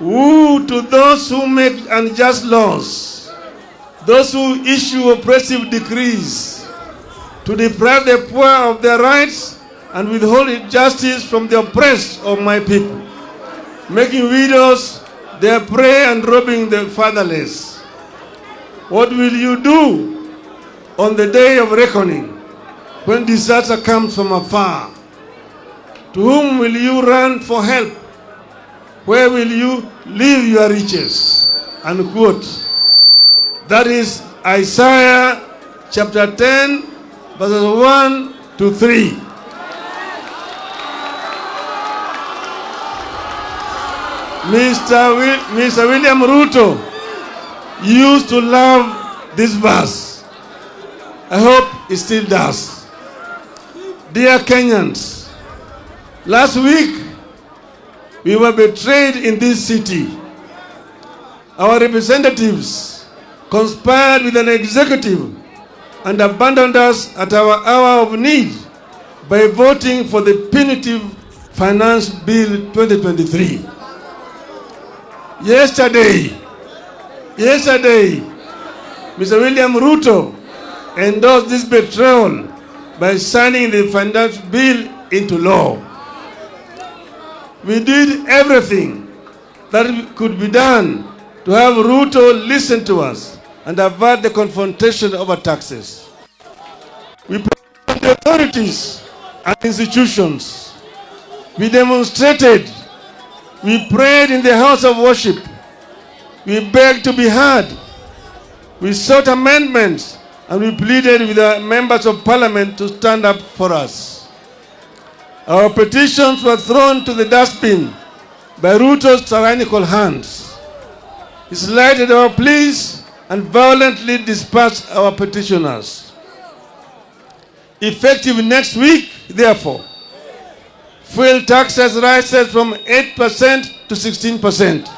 Woe to those who make unjust laws, those who issue oppressive decrees, to deprive the poor of their rights and withhold justice from the oppressed of my people, making widows their prey and robbing the fatherless. What will you do on the day of reckoning, when disaster comes from afar? To whom will you run for help? Where will you leave your riches? Unquote. That is Isaiah chapter 10, verses 1 to 3. Mr. William Ruto used to love this verse. I hope he still does. Dear Kenyans, last week we were betrayed in this city. Our representatives conspired with an executive and abandoned us at our hour of need by voting for the punitive Finance Bill 2023. Yesterday, Mr. William Ruto endorsed this betrayal by signing the Finance Bill into law. We did everything that could be done to have Ruto listen to us and avert the confrontation over taxes. We protected the authorities and institutions. We demonstrated. We prayed in the house of worship. We begged to be heard. We sought amendments, and we pleaded with the members of parliament to stand up for us. Our petitions were thrown to the dustbin by Ruto's tyrannical hands. He slighted our pleas and violently dispersed our petitioners. Effective next week, therefore, fuel taxes rises from 8% to 16%.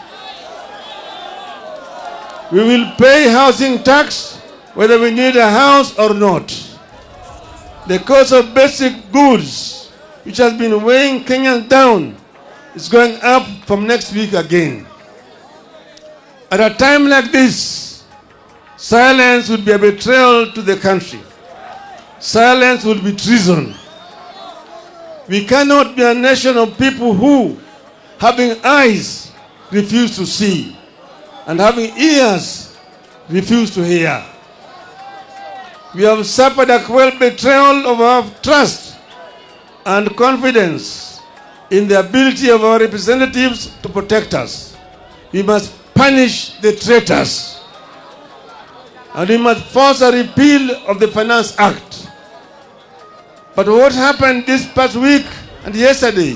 We will pay housing tax whether we need a house or not. The cost of basic goods, which has been weighing Kenyans down, is going up from next week again. At a time like this, silence would be a betrayal to the country. Silence would be treason. We cannot be a nation of people who, having eyes, refuse to see, and having ears, refuse to hear. We have suffered a cruel betrayal of our trust and confidence in the ability of our representatives to protect us. We must punish the traitors, and we must force a repeal of the Finance Act. But what happened this past week and yesterday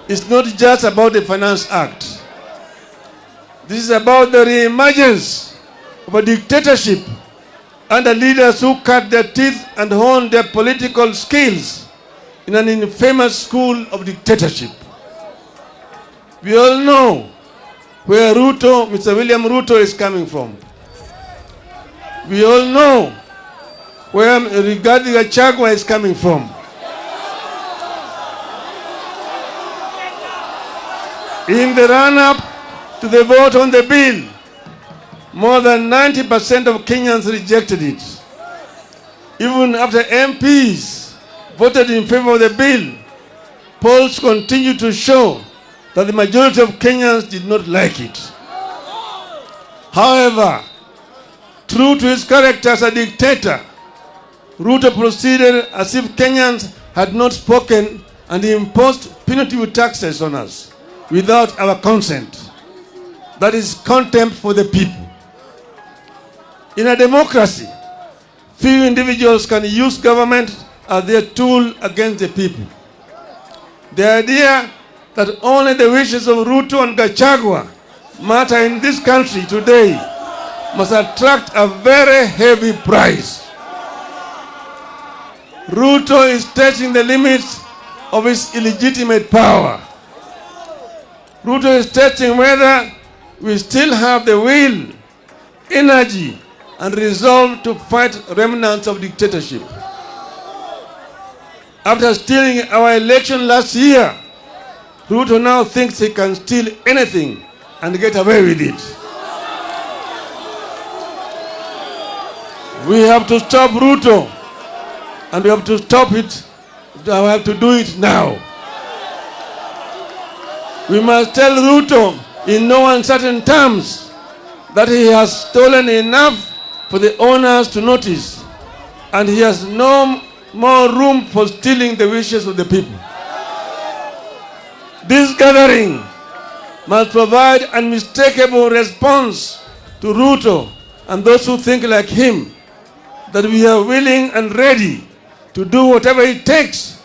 is not just about the Finance Act. This is about the re-emergence of a dictatorship under leaders who cut their teeth and honed their political skills in an infamous school of dictatorship. We all know where Mr. William Ruto is coming from. We all know where Rigathi Gachagua is coming from. In the run-up to the vote on the bill, more than 90% of Kenyans rejected it. Even after MPs voted in favor of the bill, polls continue to show that the majority of Kenyans did not like it. However, true to his character as a dictator, Ruto proceeded as if Kenyans had not spoken and imposed punitive taxes on us without our consent. That is contempt for the people. In a democracy, few individuals can use government as their tool against the people. The idea that only the wishes of Ruto and Gachagua matter in this country today must attract a very heavy price. Ruto is testing the limits of his illegitimate power. Ruto is testing whether we still have the will, energy, and resolve to fight remnants of dictatorship. After stealing our election last year, Ruto now thinks he can steal anything and get away with it. We have to stop Ruto, and we have to stop it. We have to do it now. We must tell Ruto in no uncertain terms that he has stolen enough for the owners to notice, and he has no more room for stealing the wishes of the people. This gathering must provide an unmistakable response to Ruto and those who think like him, that we are willing and ready to do whatever it takes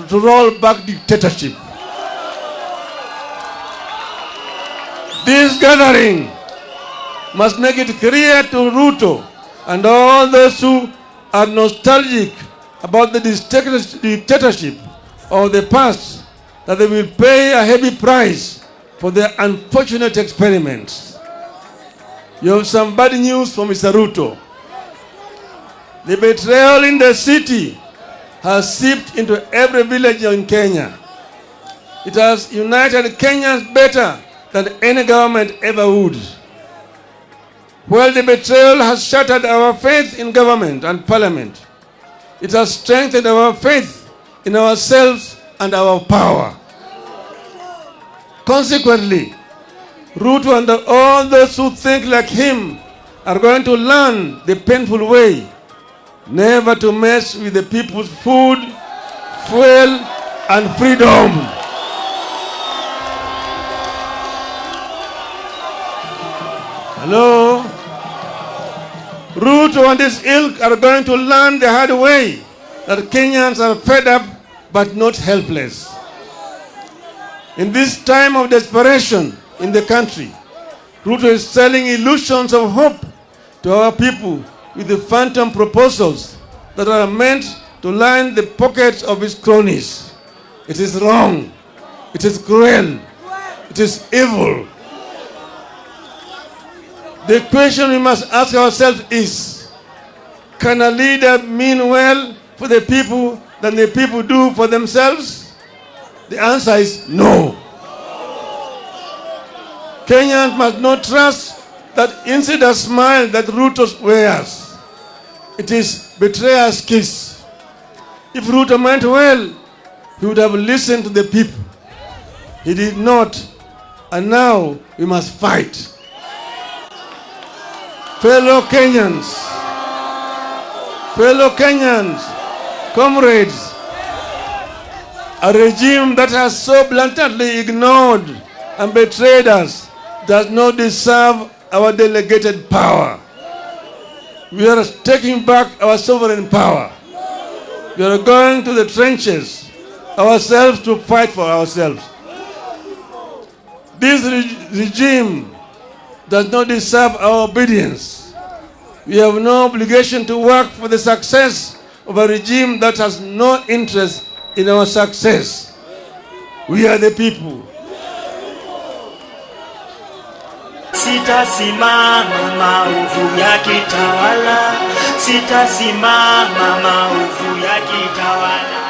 to roll back dictatorship. This gathering must make it clear to Ruto and all those who are nostalgic about the dictatorship of the past that they will pay a heavy price for their unfortunate experiments. You have some bad news for Mr. Ruto. The betrayal in the city has seeped into every village in Kenya. It has united Kenyans better than any government ever would. While the betrayal has shattered our faith in government and parliament, it has strengthened our faith in ourselves and our power. Consequently, Ruto and all those who think like him are going to learn the painful way never to mess with the people's food, fuel, and freedom. Hello? Ruto and his ilk are going to learn the hard way that Kenyans are fed up but not helpless. In this time of desperation in the country, Ruto is selling illusions of hope to our people with the phantom proposals that are meant to line the pockets of his cronies. It is wrong. It is cruel. It is evil. The question we must ask ourselves is, can a leader mean well for the people than the people do for themselves? The answer is no. Kenyans must not trust that insider smile that Ruto wears. It is betrayer's kiss. If Ruto meant well, he would have listened to the people. He did not, and now we must fight. Fellow Kenyans, comrades, a regime that has so blatantly ignored and betrayed us does not deserve our delegated power. We are taking back our sovereign power. We are going to the trenches ourselves to fight for ourselves. This regime does not deserve our obedience. We have no obligation to work for the success of a regime that has no interest in our success. We are the people. Sitasimama maovu ya kitawala, sitasimama maovu ya kitawala.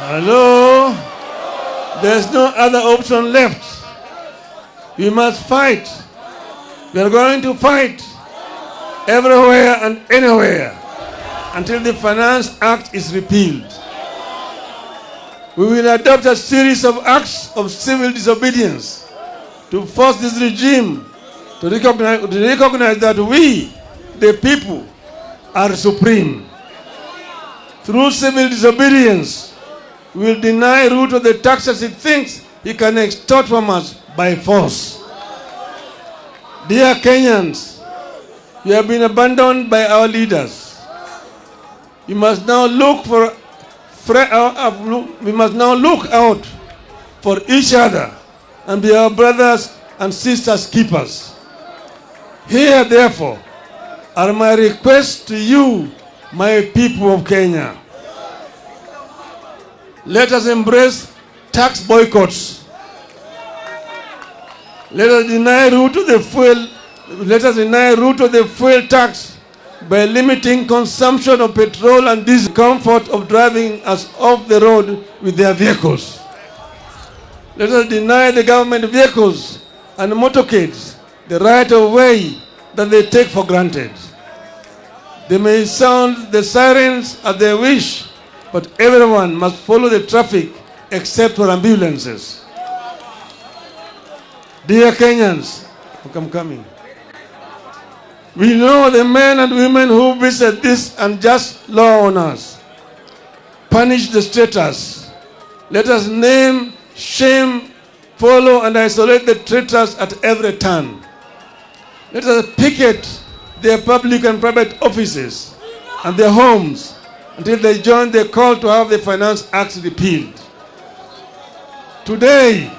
Hello? There's no other option left. We must fight. We are going to fight everywhere and anywhere until the Finance Act is repealed. We will adopt a series of acts of civil disobedience to force this regime to recognize that we, the people, are supreme. Through civil disobedience, we will deny Ruto the taxes he thinks he can extort from us by force. Dear Kenyans, we have been abandoned by our leaders. We must now look out for each other and be our brothers and sisters keepers. Here, therefore, are my requests to you, my people of Kenya. Let us embrace tax boycotts. Let us deny Ruto the fuel tax by limiting consumption of petrol and discomfort of driving us off the road with their vehicles. Let us deny the government vehicles and motorcades the right of way that they take for granted. They may sound the sirens as they wish, but everyone must follow the traffic except for ambulances. Dear Kenyans, I'm coming. We know the men and women who visit this unjust law on us. Punish the traitors. Let us name, shame, follow, and isolate the traitors at every turn. Let us picket their public and private offices and their homes until they join the call to have the Finance Act repealed. Today,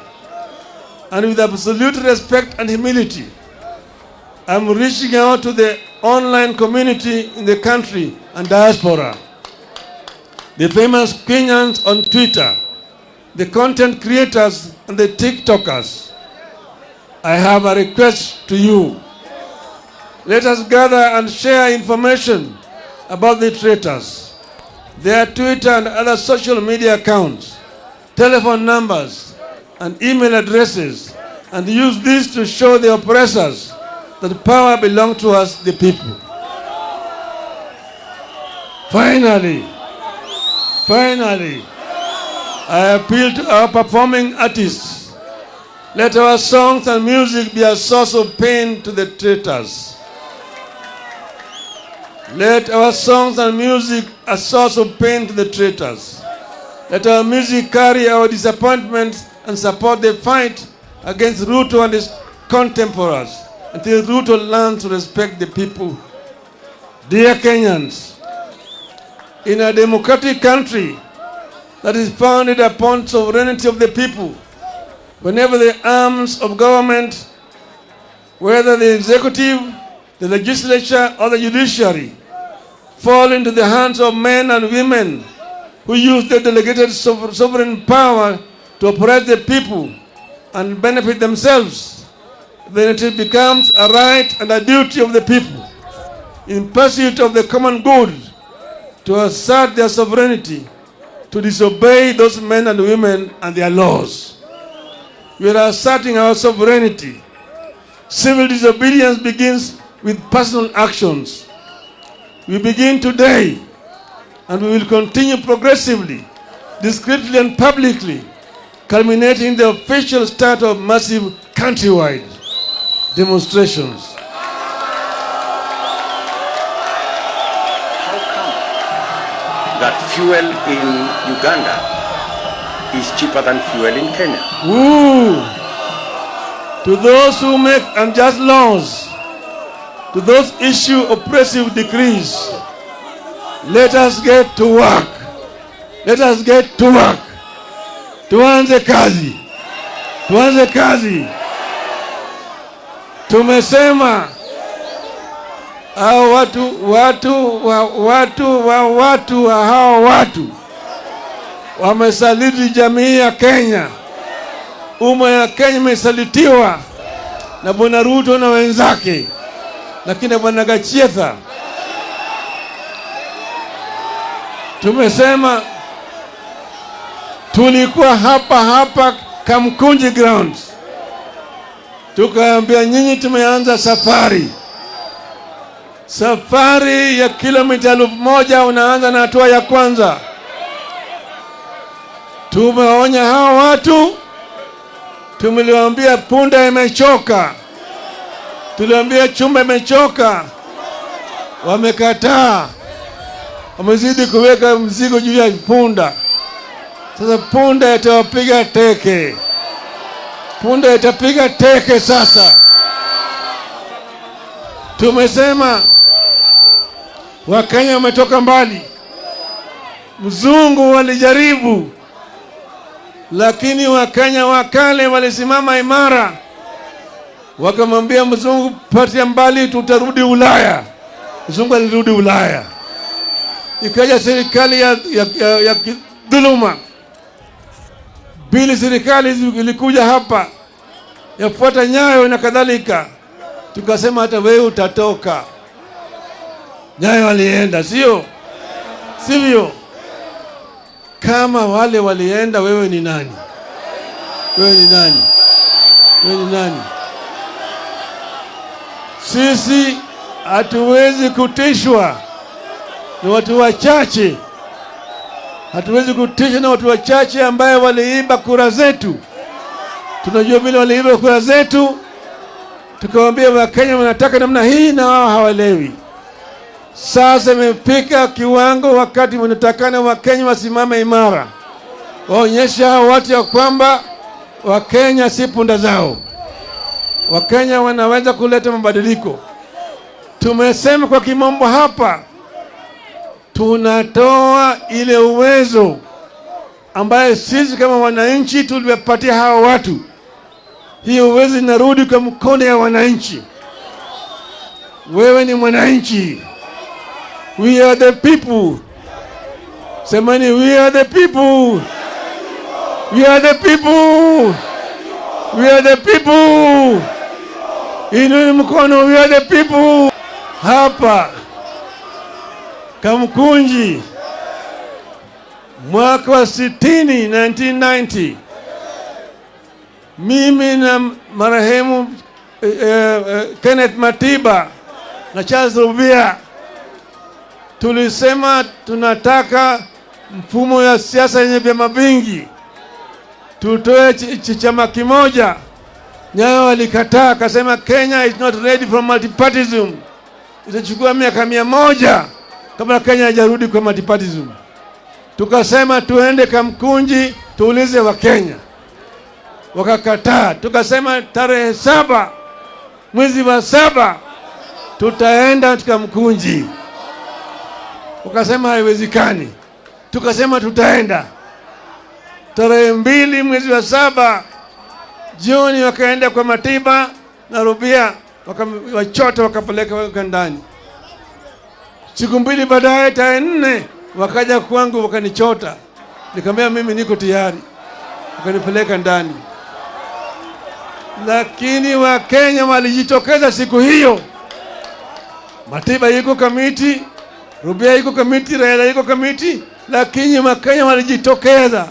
and with absolute respect and humility, I'm reaching out to the online community in the country and diaspora, the famous Kenyans on Twitter, the content creators and the TikTokers. I have a request to you. Let us gather and share information about the traitors, their Twitter and other social media accounts, telephone numbers, and email addresses, and use this to show the oppressors that power belongs to us, the people. Finally, I appeal to our performing artists. Let our songs and music be a source of pain to the traitors. Let our songs and music a source of pain to the traitors. Let our music carry our disappointments and support the fight against Ruto and his contemporaries until Ruto learns to respect the people. Dear Kenyans, in a democratic country that is founded upon sovereignty of the people, whenever the arms of government, whether the executive, the legislature, or the judiciary, fall into the hands of men and women who use their delegated sovereign power to oppress the people and benefit themselves, then it becomes a right and a duty of the people, in pursuit of the common good, to assert their sovereignty, to disobey those men and women and their laws. We are asserting our sovereignty. Civil disobedience begins with personal actions. We begin today, and we will continue progressively, discreetly and publicly, culminating in the official start of massive countrywide demonstrations. How come that fuel in Uganda is cheaper than fuel in Kenya? Ooh. To those who make unjust laws, to those issue oppressive decrees, let us get to work. Let us get to work. Tuanze kazi. Tuanze kazi. Tumesema hao watu wamesaliti jamii ya Kenya. Umma ya Kenya imesalitiwa na Bwana Ruto na wenzake, lakini Bwana Gachetha tumesema tulikuwa hapa Kamukunji grounds, tukaambia nyinyi tumeanza safari ya kilomita 1000. Unaanza na hatua ya kwanza. Tumeonya hao watu, tumeliwaambia punda imechoka, tuliwaambia chumba imechoka, wamekataa, wamezidi kuweka mzigo juu ya punda. Sasa punda itawapiga teke, punda itapiga teke. Sasa tumesema Wakenya wametoka mbali. Mzungu walijaribu, lakini Wakenya wakale walisimama imara, wakamwambia mzungu, patia mbali, tutarudi Ulaya. Mzungu alirudi Ulaya. Ikaja serikali ya dhuluma. Bili serikali ilikuja hapa yafuata Nyayo na kadhalika. Tukasema hata wewe utatoka. Nyayo walienda, sivyo? Kama wale walienda, wewe ni nani? Wewe ni nani? Wewe ni nani? Sisi hatuwezi kutishwa na watu wachache. Hatuwezi kutishwa na watu wachache ambaye waliiba kura zetu. Tunajua vile waliiba kura zetu. Tukawaambia Wakenya wanataka namna hii na wao hawaelewi. Sasa imefika kiwango wakati wanatakana Wakenya wasimame imara. Waonyesha hao watu ya kwamba Wakenya si punda zao. Wakenya wanaweza kuleta mabadiliko. Tumesema kwa kimombo hapa, tunatoa ile uwezo ambaye sisi kama wananchi tuliwapatia hawa watu. Hiyo uwezo inarudi kwa mkono ya wananchi. Wewe ni mwananchi. We are the people. Semani, we are the people. We are the people. We are the people. Inua mkono, we are the people. Hapa Kamukunji mwaka wa 1990 mimi na marehemu Kenneth Matiba na Charles Rubia tulisema tunataka mfumo ya siasa yenye vyama vingi, tutoe chama kimoja. Nyayo walikataa, akasema Kenya is not ready for multipartyism. Itachukua miaka 100 kabla Kenya hajarudi kwa multipartyism. Tukasema tuende Kamukunji tuulize wa Kenya. Wakakataa. Tukasema tarehe 7 mwezi wa 7 tutaenda Kamukunji. Wakasema haiwezekani. Tukasema tutaenda. Tarehe 2 mwezi wa 7 jioni wakaenda kwa Matiba na Rubia, wakawachota wakapeleka ndani. Siku 2 baadaye tarehe 4 wakaja kwangu wakanichota. Nikamwambia mimi niko tayari. Wakanipeleka ndani. Lakini Wakenya walijitokeza siku hiyo. Matiba yuko kamiti, Rubia yuko kamiti, Raila yuko kamiti, lakini Wakenya walijitokeza.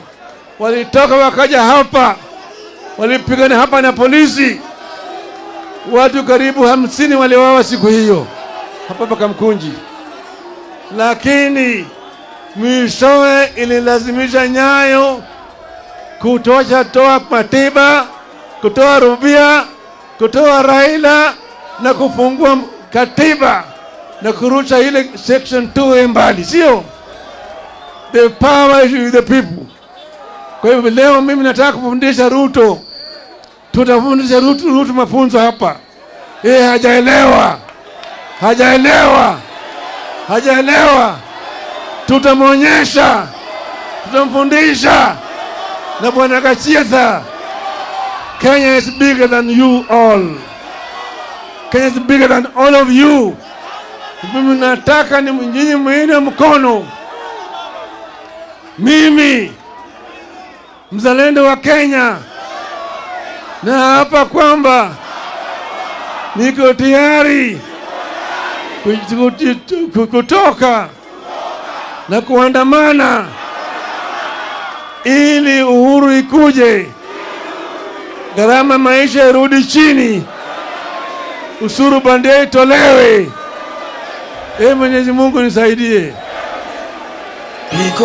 Walitoka wakaja hapa. Walipigana hapa na polisi. Watu karibu 50 waliuawa siku hiyo hapa Kamukunji. Lakini mwishowe ililazimisha Nyayo toa Matiba, kutoa Rubia, kutoa Raila na kufungua katiba na kurusha ile section 2 mbali, sio? The power is with the people. Kwa hivyo leo mimi nataka kufundisha Ruto. Tutafundisha Ruto mafunzo hapa. Hajaelewa. Tutamwonyesha. Tutamfundisha. Na Bwana Kachietha, Kenya is bigger than you all. Kenya is bigger than all of you. Mimi nataka ni nyinyi muinue mkono. Mimi mzalendo wa Kenya na hapa kwamba niko tayari kutoka na kuandamana ili uhuru ikuje, gharama maisha irudi chini, usuru bandia itolewe. Mwenyezi Mungu nisaidie.